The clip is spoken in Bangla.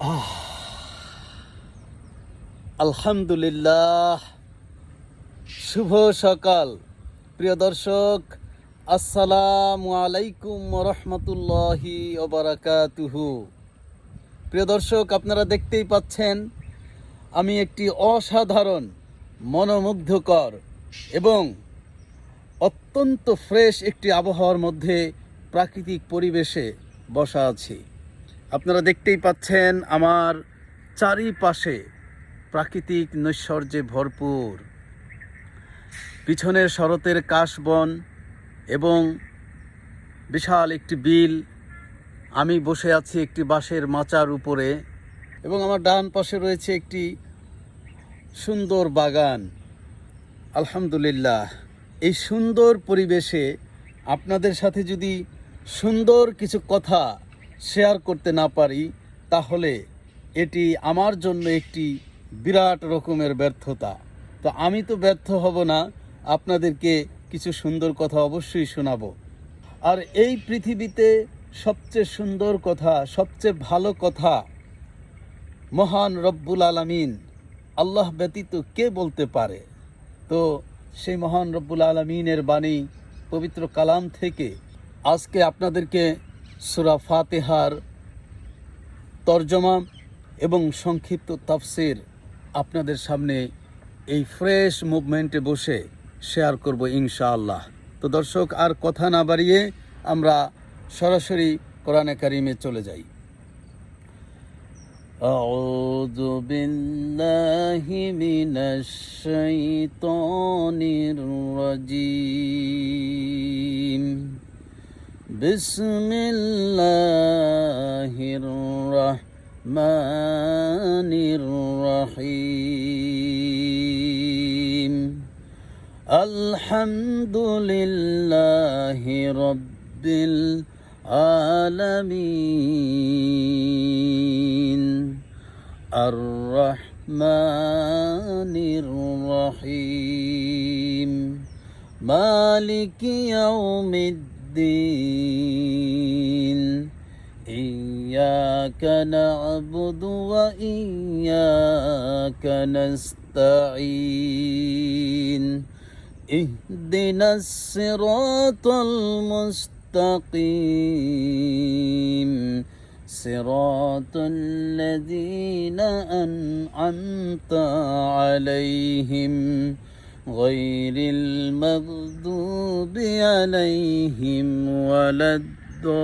আহ আলহামদুলিল্লাহ। শুভ সকাল প্রিয় দর্শক, আসসালামু আলাইকুম রহমতুল্লাহি ওবারাকাতুহু। প্রিয় দর্শক, আপনারা দেখতেই পাচ্ছেন আমি একটি অসাধারণ, মনোমুগ্ধকর এবং অত্যন্ত ফ্রেশ একটি আবহাওয়ার মধ্যে প্রাকৃতিক পরিবেশে বসা আছি। আপনারা দেখতেই পাচ্ছেন আমার চারিপাশে প্রাকৃতিক নৈশ্বর্যে ভরপুর। পিছনের শরতের কাশবন এবং বিশাল একটি বিল। আমি বসে আছি একটি বাঁশের মাচার উপরে এবং আমার ডান পাশে রয়েছে একটি সুন্দর বাগান। আলহামদুলিল্লাহ, এই সুন্দর পরিবেশে আপনাদের সাথে যদি সুন্দর কিছু কথা শেয়ার করতে না পারি, তাহলে এটি আমার জন্য একটি বিরাট রকমের ব্যর্থতা। তো আমি তো ব্যর্থ হব না, আপনাদেরকে কিছু সুন্দর কথা অবশ্যই শোনাবো। আর এই পৃথিবীতে সবচেয়ে সুন্দর কথা, সবচেয়ে ভালো কথা মহান রব্বুল আলামিন আল্লাহ ব্যতীত কে বলতে পারে? তো সেই মহান রব্বুল আলামিনের বাণী পবিত্র কালাম থেকে আজকে আপনাদেরকে সূরা ফাতিহার তরজমা এবং সংক্ষিপ্ত তাফসির আপনাদের সামনে এই ফ্রেশ মুভমেন্টে বসে শেয়ার করব ইনশাআল্লাহ। তো দর্শক, আর কথা না বাড়িয়ে আমরা সরাসরি কোরআনে কারিমে চলে যাই। أعوذ بالله من الشيطان الرجيم. بسم الله الرحمن الرحيم. الحمد لله رب العالمين الرحمن الرحيم مالك يوم الدين. إياك نعبد وإياك نستعين. اهدنا الصراط المستقيم صراط الذين أنعمت عليهم غير المغضوب عليهم ولا الضالين.